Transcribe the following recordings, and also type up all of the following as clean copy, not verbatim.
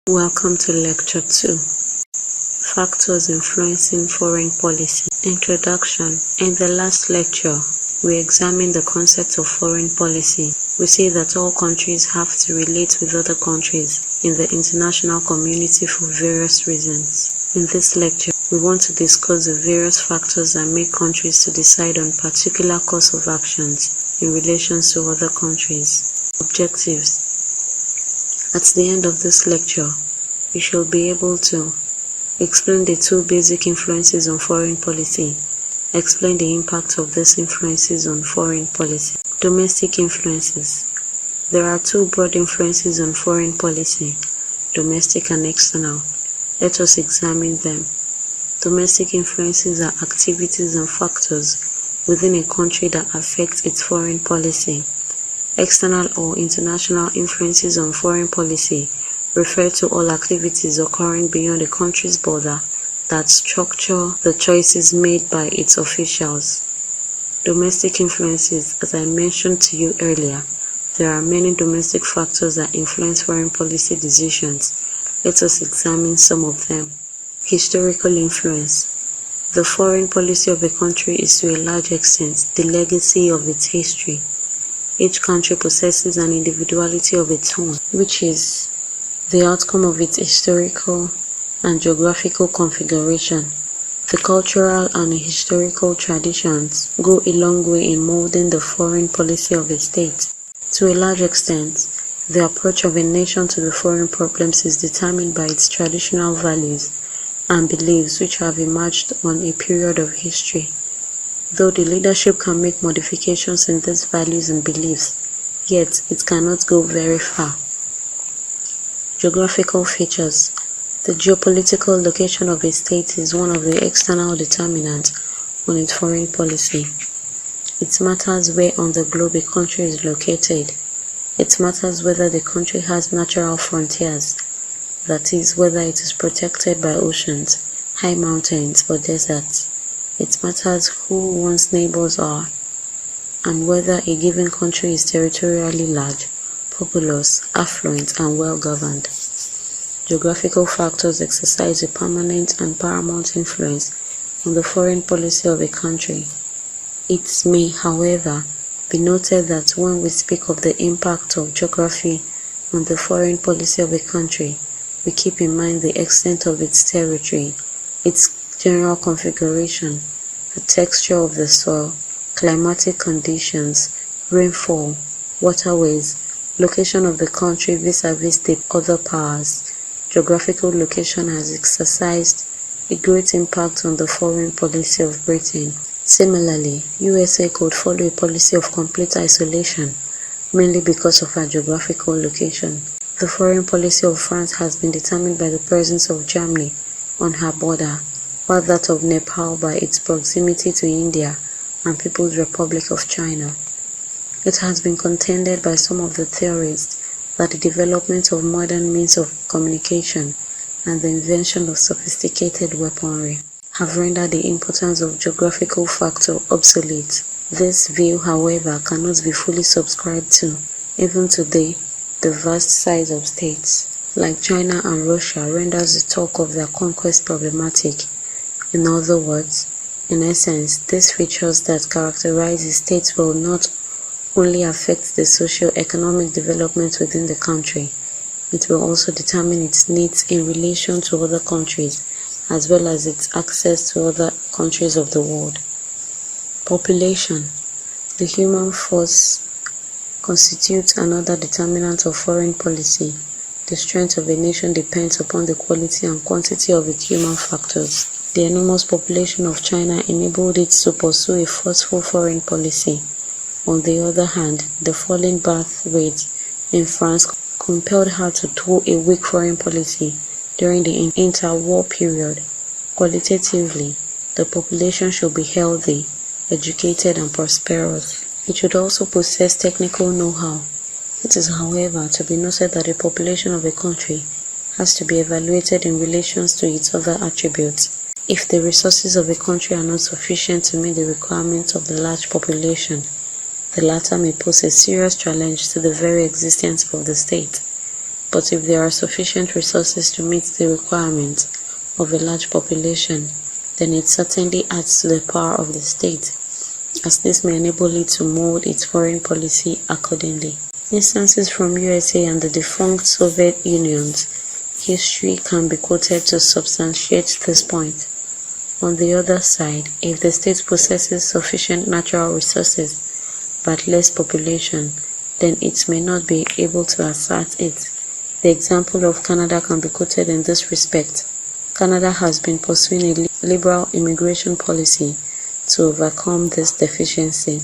Welcome to Lecture 2, Factors Influencing Foreign Policy. Introduction. In the last lecture, we examined the concept of foreign policy. We say that all countries have to relate with other countries in the international community for various reasons. In this lecture, we want to discuss the various factors that make countries to decide on particular course of actions in relation to other countries. Objectives. At the end of this lecture, we shall be able to explain the two basic influences on foreign policy, explain the impact of these influences on foreign policy. Domestic influences. There are two broad influences on foreign policy, domestic and external. Let us examine them. Domestic influences are activities and factors within a country that affect its foreign policy. External or international influences on foreign policy refer to all activities occurring beyond a country's border that structure the choices made by its officials. Domestic influences, as I mentioned to you earlier, there are many domestic factors that influence foreign policy decisions. Let us examine some of them. Historical influence. The foreign policy of a country is to a large extent the legacy of its history. Each country possesses an individuality of its own, which is the outcome of its historical and geographical configuration. The cultural and historical traditions go a long way in molding the foreign policy of a state. To a large extent, the approach of a nation to the foreign problems is determined by its traditional values and beliefs which have emerged on a period of history. Though the leadership can make modifications in these values and beliefs, yet it cannot go very far. Geographical features. The geopolitical location of a state is one of the external determinants on its foreign policy. It matters where on the globe a country is located. It matters whether the country has natural frontiers, that is, whether it is protected by oceans, high mountains, or deserts. It matters who one's neighbors are, and whether a given country is territorially large, populous, affluent, and well-governed. Geographical factors exercise a permanent and paramount influence on the foreign policy of a country. It may, however, be noted that when we speak of the impact of geography on the foreign policy of a country, we keep in mind the extent of its territory, its general configuration, the texture of the soil, climatic conditions, rainfall, waterways, location of the country vis-à-vis the other powers. Geographical location has exercised a great impact on the foreign policy of Britain. Similarly, USA could follow a policy of complete isolation, mainly because of her geographical location. The foreign policy of France has been determined by the presence of Germany on her border, while that of Nepal by its proximity to India and People's Republic of China. It has been contended by some of the theorists that the development of modern means of communication and the invention of sophisticated weaponry have rendered the importance of geographical factor obsolete. This view, however, cannot be fully subscribed to. Even today, the vast size of states like China and Russia renders the talk of their conquest problematic. In other words, in essence, these features that characterize a state will not only affect the socio-economic development within the country, it will also determine its needs in relation to other countries, as well as its access to other countries of the world. Population. The human force constitutes another determinant of foreign policy. The strength of a nation depends upon the quality and quantity of its human factors. The enormous population of China enabled it to pursue a forceful foreign policy. On the other hand, the falling birth rate in France compelled her to tow a weak foreign policy during the interwar period. Qualitatively, the population should be healthy, educated, and prosperous. It should also possess technical know-how. It is, however, to be noted that the population of a country has to be evaluated in relation to its other attributes. If the resources of a country are not sufficient to meet the requirements of the large population, the latter may pose a serious challenge to the very existence of the state. but if there are sufficient resources to meet the requirements of a large population, then it certainly adds to the power of the state, as this may enable it to mold its foreign policy accordingly. Instances from USA and the defunct Soviet Union's history can be quoted to substantiate this point. On the other side, if the state possesses sufficient natural resources but less population, then it may not be able to assert it. The example of Canada can be quoted in this respect. Canada has been pursuing a liberal immigration policy to overcome this deficiency.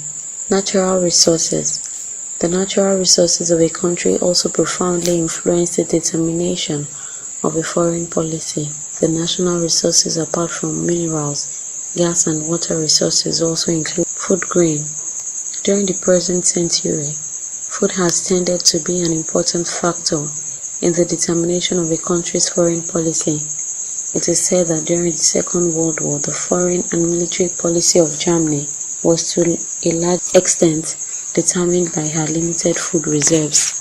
Natural resources. The natural resources of a country also profoundly influence the determination of a foreign policy. The national resources, apart from minerals, gas and water resources, also include food grain. During the present century, food has tended to be an important factor in the determination of a country's foreign policy. It is said that during the Second World War, the foreign and military policy of Germany was to a large extent determined by her limited food reserves.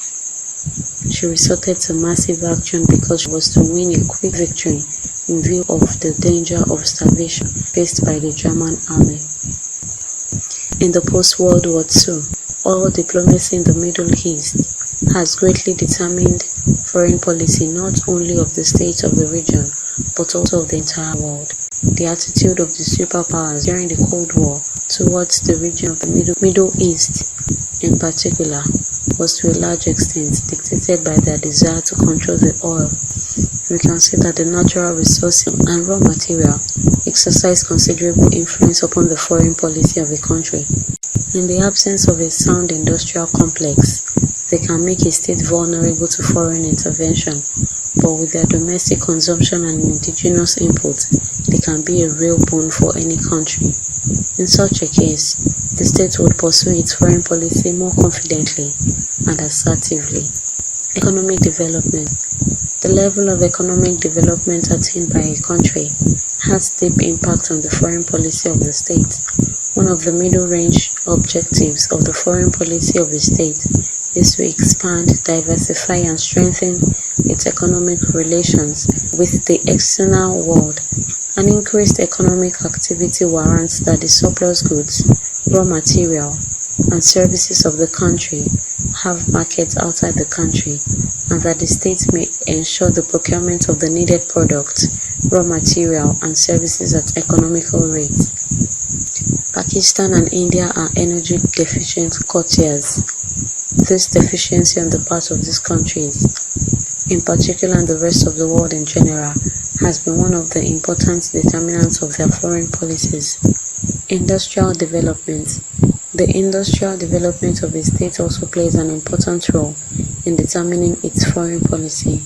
She resorted to massive action because she was to win a quick victory in view of the danger of starvation faced by the German army. In the post-World War II, oil diplomacy in the Middle East has greatly determined foreign policy not only of the states of the region, but also of the entire world. The attitude of the superpowers during the Cold War towards the region of the Middle East, in particular, was to a large extent dictated by their desire to control the oil. We can see that the natural resources and raw material exercise considerable influence upon the foreign policy of a country. In the absence of a sound industrial complex, they can make a state vulnerable to foreign intervention, but with their domestic consumption and indigenous inputs, they can be a real boon for any country. In such a case, the state would pursue its foreign policy more confidently and assertively. Economic development. The level of economic development attained by a country has deep impact on the foreign policy of the state. One of the middle-range objectives of the foreign policy of a state is to expand, diversify, and strengthen its economic relations with the external world. An increased economic activity warrants that the surplus goods, raw material, and services of the country have markets outside the country, and that the state may ensure the procurement of the needed products, raw material, and services at economical rates. Pakistan and India are energy deficient courtiers. This deficiency on the part of these countries, in particular and the rest of the world in general, has been one of the important determinants of their foreign policies. Industrial development. The industrial development of a state also plays an important role in determining its foreign policy.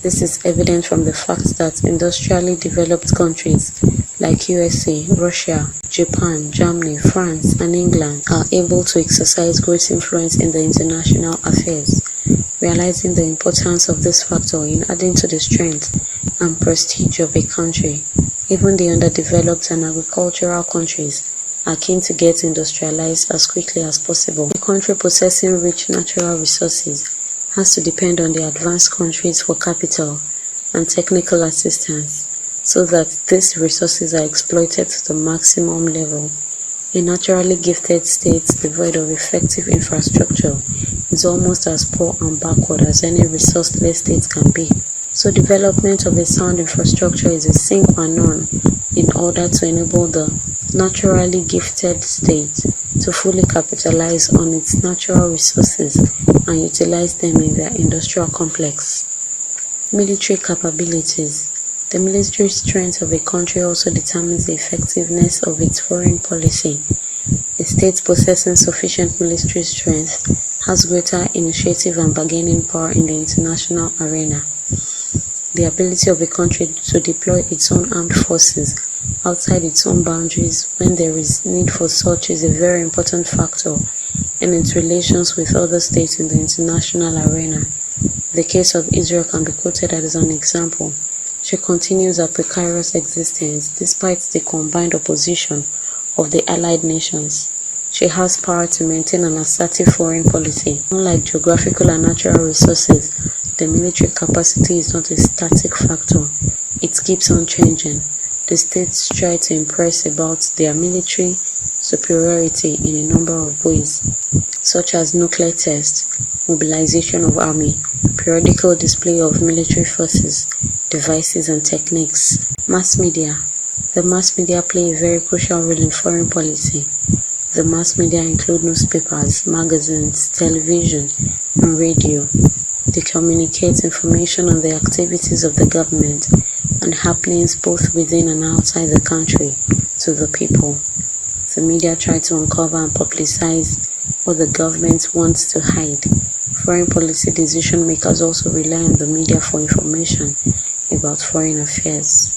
This is evident from the fact that industrially developed countries like USA, Russia, Japan, Germany, France, and England are able to exercise great influence in the international affairs. Realizing the importance of this factor in adding to the strength and prestige of a country, even the underdeveloped and agricultural countries are keen to get industrialized as quickly as possible. A country possessing rich natural resources has to depend on the advanced countries for capital and technical assistance, so that these resources are exploited to the maximum level. A naturally gifted state devoid of effective infrastructure is almost as poor and backward as any resourceless state can be. So development of a sound infrastructure is a sine qua non in order to enable the naturally gifted state to fully capitalize on its natural resources and utilize them in their industrial complex. Military capabilities. The military strength of a country also determines the effectiveness of its foreign policy. A state possessing sufficient military strength has greater initiative and bargaining power in the international arena. The ability of a country to deploy its own armed forces outside its own boundaries when there is need for such is a very important factor in its relations with other states in the international arena. The case of Israel can be quoted as an example. She continues her precarious existence despite the combined opposition of the allied nations. She has power to maintain an assertive foreign policy. Unlike geographical and natural resources, The military capacity is not a static factor. It keeps on changing. The states try to impress about their military superiority in a number of ways, such as nuclear tests, mobilization of army, periodical display of military forces, devices and techniques. Mass media. The mass media play a very crucial role in foreign policy. The mass media include newspapers, magazines, television, and radio. They communicate information on the activities of the government and happenings both within and outside the country to the people. The media try to uncover and publicize what the government wants to hide. Foreign policy decision makers also rely on the media for information about foreign affairs.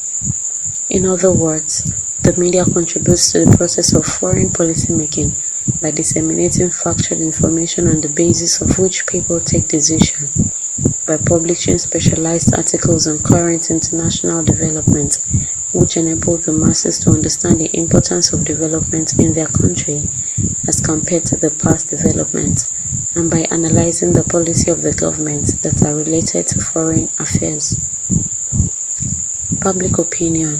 In other words, the media contributes to the process of foreign policy making by disseminating factual information on the basis of which people take decisions, by publishing specialized articles on current international developments which enable the masses to understand the importance of development in their country as compared to the past developments, and by analyzing the policy of the government that are related to foreign affairs. Public opinion.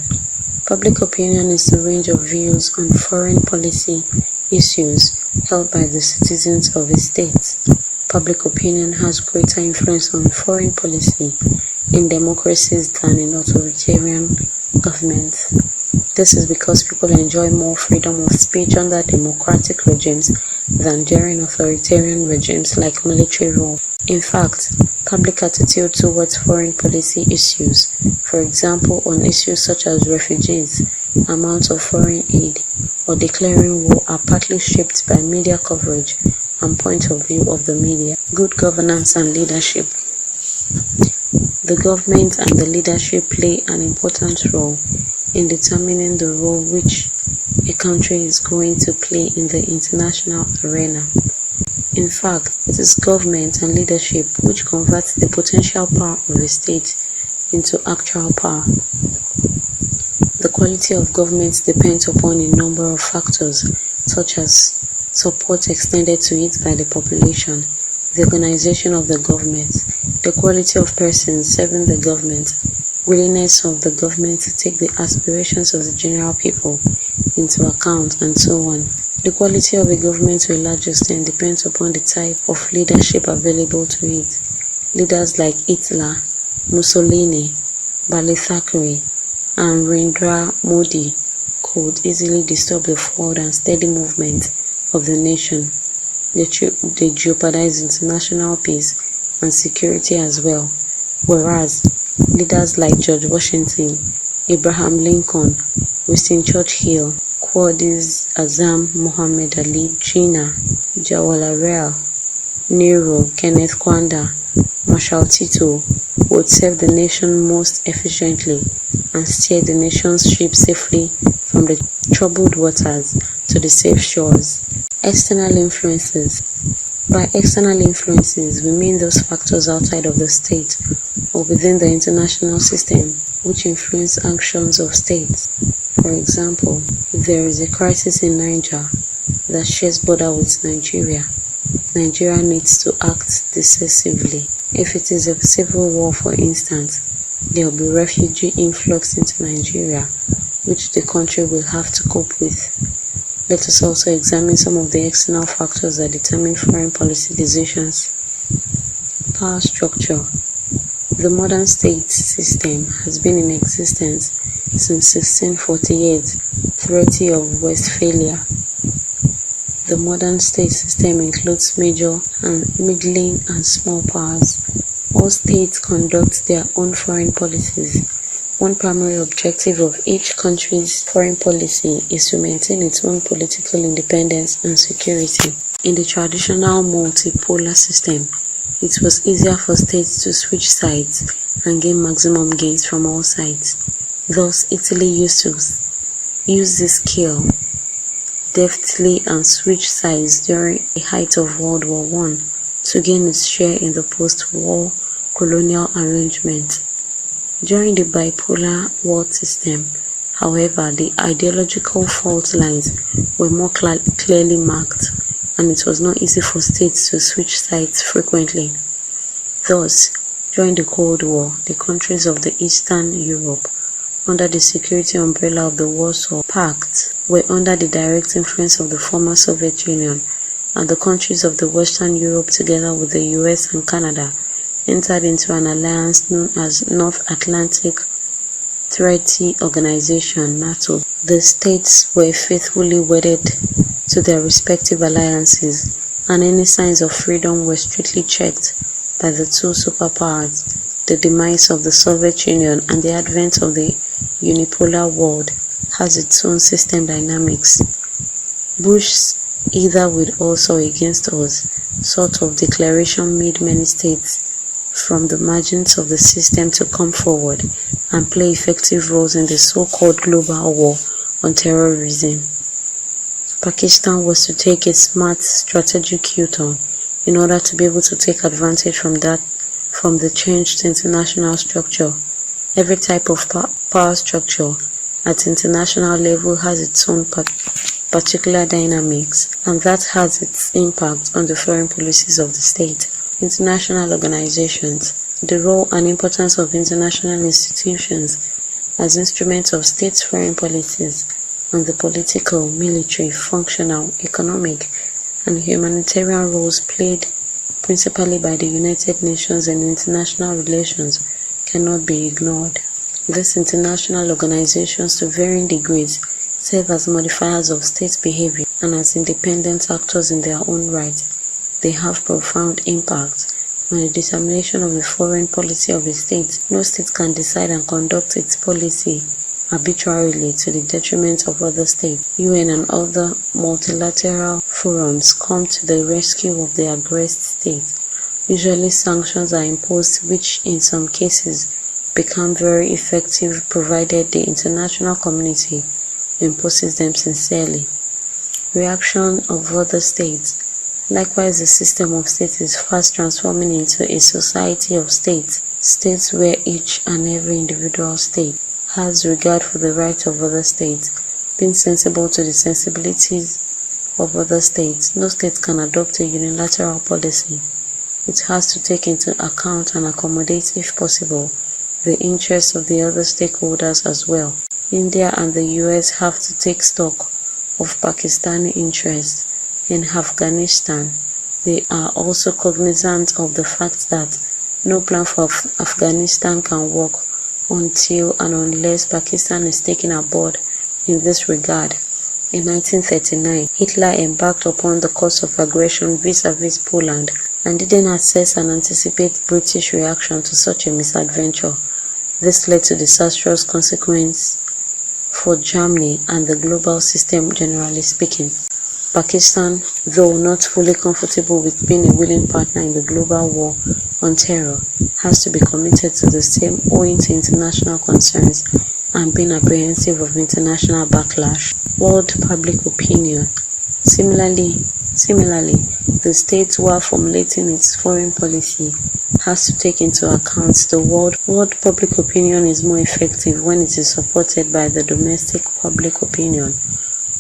Public opinion is the range of views on foreign policy issues held by the citizens of a state. Public opinion has greater influence on foreign policy in democracies than in authoritarian governments. This is because people enjoy more freedom of speech under democratic regimes than during authoritarian regimes like military rule. In fact, public attitude towards foreign policy issues, for example on issues such as refugees, amount of foreign aid, or declaring war, are partly shaped by media coverage and point of view of the media. Good governance and leadership. The government and the leadership play an important role in determining the role which a country is going to play in the international arena. In fact, it is government and leadership which converts the potential power of a state into actual power. The quality of government depends upon a number of factors, such as support extended to it by the population, the organization of the government, the quality of persons serving the government, willingness of the government to take the aspirations of the general people into account, and so on. The quality of a government to a large extent depends upon the type of leadership available to it. Leaders like Hitler, Mussolini, Bali Thackeray, and Narendra Modi could easily disturb the forward and steady movement of the nation. They jeopardize international peace and security as well, whereas leaders like George Washington, Abraham Lincoln, Winston Churchill, Qais Azam, Muhammad Ali Jinnah, Jawaharlal Nehru, Kenneth Kaunda, Marshal Tito would serve the nation most efficiently and steer the nation's ship safely from the troubled waters to the safe shores. External influences. By external influences, we mean those factors outside of the state or within the international system which influence actions of states. For example, if there is a crisis in Niger that shares border with Nigeria, Nigeria needs to act decisively. If it is a civil war, for instance, there will be refugee influx into Nigeria, which the country will have to cope with. Let us also examine some of the external factors that determine foreign policy decisions. Power structure. The modern state system has been in existence since 1648, Treaty of Westphalia. The modern state system includes major and middling and small powers. All states conduct their own foreign policies. One primary objective of each country's foreign policy is to maintain its own political independence and security. In the traditional multipolar system, it was easier for states to switch sides and gain maximum gains from all sides. Thus, Italy used to use this skill deftly and switch sides during the height of World War I to gain its share in the post-war colonial arrangement. During the bipolar world system, however, the ideological fault lines were more clearly marked, and it was not easy for states to switch sides frequently. Thus, During the Cold War, the countries of the Eastern Europe, under the security umbrella of the Warsaw Pact, were under the direct influence of the former Soviet Union, and the countries of the Western Europe, together with the US and Canada, entered into an alliance known as North Atlantic Treaty Organization (NATO). The states were faithfully wedded to their respective alliances, and any signs of freedom were strictly checked by the two superpowers. The demise of the Soviet Union and the advent of the unipolar world has its own system dynamics. Bush's "either with us or against us" sort of declaration made many states from the margins of the system to come forward and play effective roles in the so-called global war on terrorism. Pakistan was to take a smart strategic U-turn in order to be able to take advantage from the changed international structure. Every type of power structure at international level has its own particular dynamics, and that has its impact on the foreign policies of the state. International organizations. The role and importance of international institutions as instruments of states' foreign policies on the political, military, functional, economic, and humanitarian roles played principally by the United Nations in international relations cannot be ignored. These international organizations, to varying degrees, serve as modifiers of state behavior and as independent actors in their own right. They have profound impact on the determination of the foreign policy of a state. No state can decide and conduct its policy arbitrarily to the detriment of other states. UN and other multilateral forums come to the rescue of the aggressed state. Usually sanctions are imposed, which in some cases become very effective provided the international community imposes them sincerely. Reaction of other states. Likewise, the system of states is fast transforming into a society of states, states where each and every individual state has regard for the rights of other states, being sensible to the sensibilities of other states. No state can adopt a unilateral policy. It has to take into account and accommodate, if possible, the interests of the other stakeholders as well. India and the US have to take stock of Pakistani interests in Afghanistan. They are also cognizant of the fact that no plan for Afghanistan can work until and unless Pakistan is taken aboard in this regard. In 1939, Hitler embarked upon the course of aggression vis-à-vis Poland and didn't assess and anticipate British reaction to such a misadventure. This led to disastrous consequences for Germany and the global system generally speaking. Pakistan, though not fully comfortable with being a willing partner in the global war on terror, has to be committed to the same owing to international concerns and being apprehensive of international backlash. World public opinion. Similarly, the state, while formulating its foreign policy, has to take into account the world public opinion is more effective when it is supported by the domestic public opinion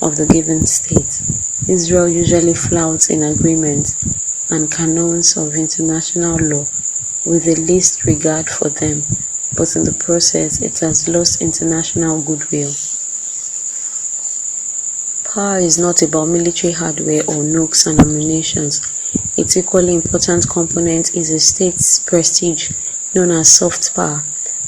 of the given state. Israel usually flouts in agreements and canons of international law with the least regard for them, but in the process it has lost international goodwill. Power is not about military hardware or nukes and ammunitions. Its equally important component is a state's prestige, known as soft power.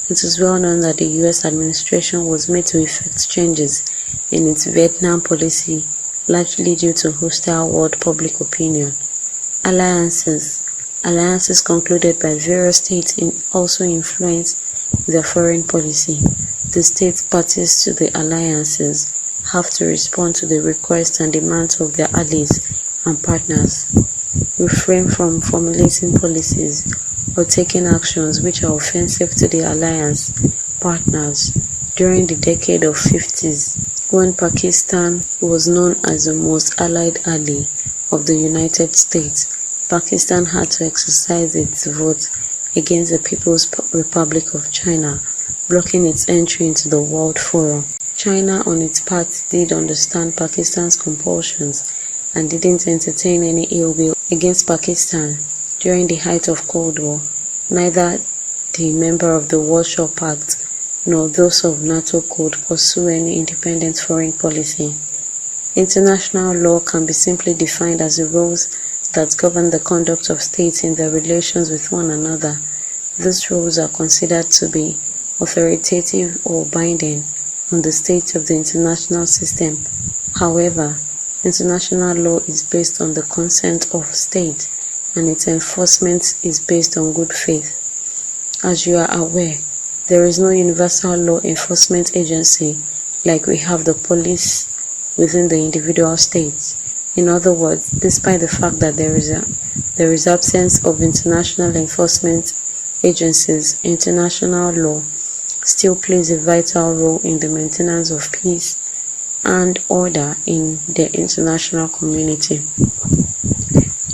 It is well known that the US administration was made to effect changes in its Vietnam policy, largely due to hostile world public opinion. Alliances concluded by various states also influence their foreign policy. The state parties to the alliances have to respond to the requests and demands of their allies and partners, refrain from formulating policies or taking actions which are offensive to the alliance partners. During the decade of 50s, when Pakistan was known as the most allied ally of the United States, Pakistan had to exercise its vote against the People's Republic of China, blocking its entry into the World Forum. China, on its part, did understand Pakistan's compulsions and didn't entertain any ill will against Pakistan during the height of Cold War. Neither the member of the Warsaw Pact, nor those of NATO could pursue any independent foreign policy. International law can be simply defined as the rules that govern the conduct of states in their relations with one another. These rules are considered to be authoritative or binding on the states of the international system. However, international law is based on the consent of states, and its enforcement is based on good faith. As you are aware, there is no universal law enforcement agency like we have the police within the individual states. In other words, despite the fact that there is absence of international enforcement agencies, international law still plays a vital role in the maintenance of peace and order in the international community.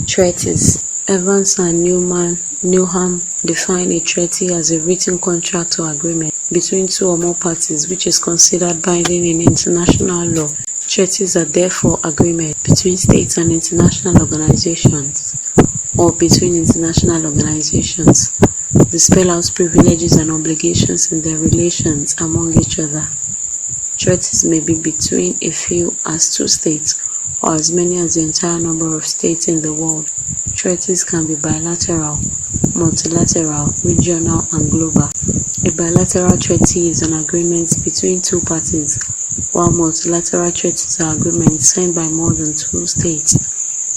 Treaties. Evans and Newham define a treaty as a written contract or agreement between two or more parties which is considered binding in international law. Treaties are therefore agreements between states and international organizations, or between international organizations. They spell out privileges and obligations in their relations among each other. Treaties may be between a few as two states, or as many as the entire number of states in the world. Treaties can be bilateral, multilateral, regional, and global. A bilateral treaty is an agreement between two parties, while multilateral treaties are agreements signed by more than two states.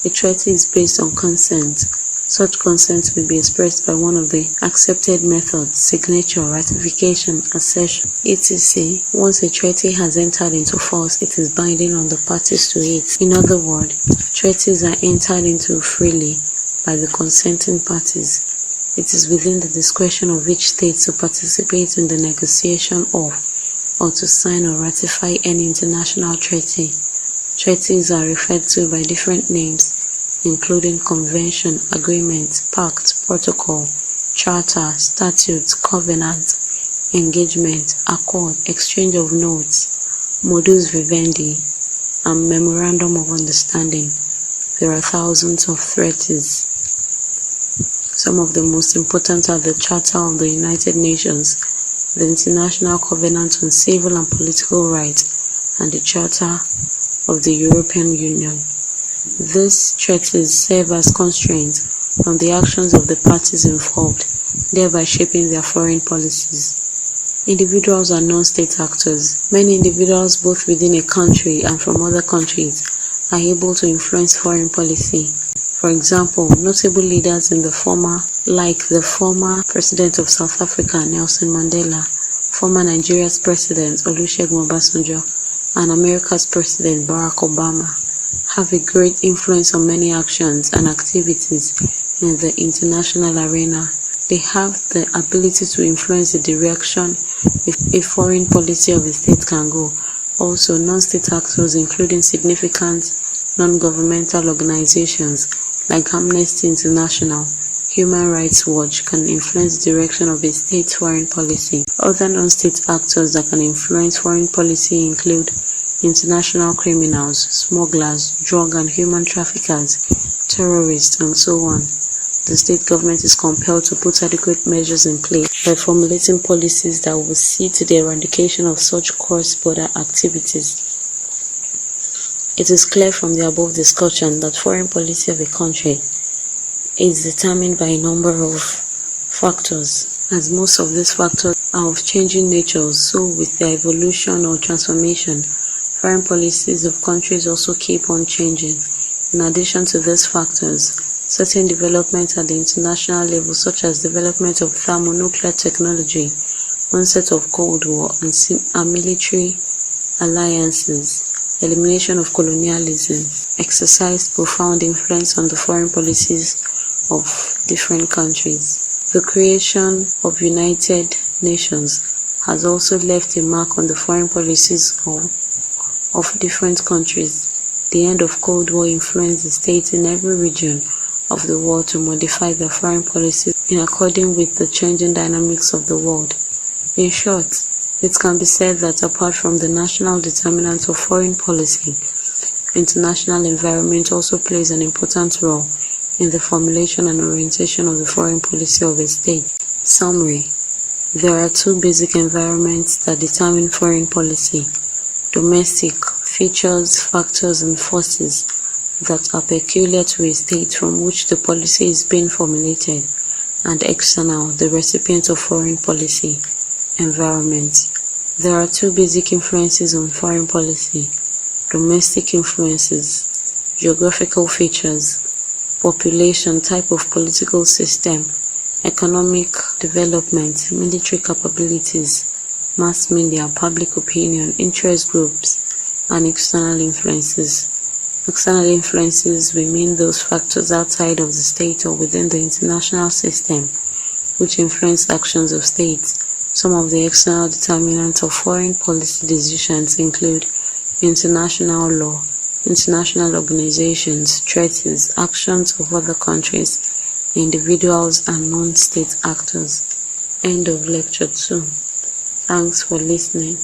A treaty is based on consent. Such consent may be expressed by one of the accepted methods: signature, ratification, accession, etc. Once a treaty has entered into force, it is binding on the parties to it. In other words, treaties are entered into freely by the consenting parties. It is within the discretion of each state to participate in the negotiation of or to sign or ratify any international treaty. Treaties are referred to by different names, including convention, agreement, pact, protocol, charter, statute, covenant, engagement, accord, exchange of notes, modus vivendi, and memorandum of understanding. There are thousands of treaties. Some of the most important are the Charter of the United Nations, the International Covenant on Civil and Political Rights, and the Charter of the European Union. These treaties serve as constraints on the actions of the parties involved, thereby shaping their foreign policies. Individuals are non-state actors. Many individuals, both within a country and from other countries, are able to influence foreign policy. For example, notable leaders in the former President of South Africa, Nelson Mandela, former Nigeria's President, Olusegun Obasanjo, and America's President, Barack Obama, have a great influence on many actions and activities in the international arena. They have the ability to influence the direction a foreign policy of a state can go. Also, non-state actors, including significant non-governmental organizations like Amnesty International, Human Rights Watch, can influence the direction of a state's foreign policy. Other non-state actors that can influence foreign policy include international criminals, smugglers, drug and human traffickers, terrorists, and so on. The state government is compelled to put adequate measures in place by formulating policies that will see to the eradication of such cross-border activities. It is clear from the above discussion that foreign policy of a country is determined by a number of factors. As most of these factors are of changing nature, so with their evolution or transformation, foreign policies of countries also keep on changing. In addition to these factors, certain developments at the international level, such as development of thermonuclear technology, onset of Cold War, and military alliances, elimination of colonialism, exercised profound influence on the foreign policies of different countries. The creation of United Nations has also left a mark on the foreign policies of different countries. The end of Cold War influenced the states in every region of the world to modify their foreign policies in accordance with the changing dynamics of the world. In short, it can be said that apart from the national determinants of foreign policy, international environment also plays an important role in the formulation and orientation of the foreign policy of a state. Summary. There are two basic environments that determine foreign policy: domestic, features, factors and forces that are peculiar to a state from which the policy is being formulated, and external, the recipient of foreign policy, environment. There are two basic influences on foreign policy: domestic influences, geographical features, population, type of political system, economic development, military capabilities, mass media, public opinion, interest groups, and external influences. External influences will mean those factors outside of the state or within the international system which influence actions of states. Some of the external determinants of foreign policy decisions include international law, international organizations, treaties, actions of other countries, individuals, and non-state actors. End of lecture 2. Thanks for listening.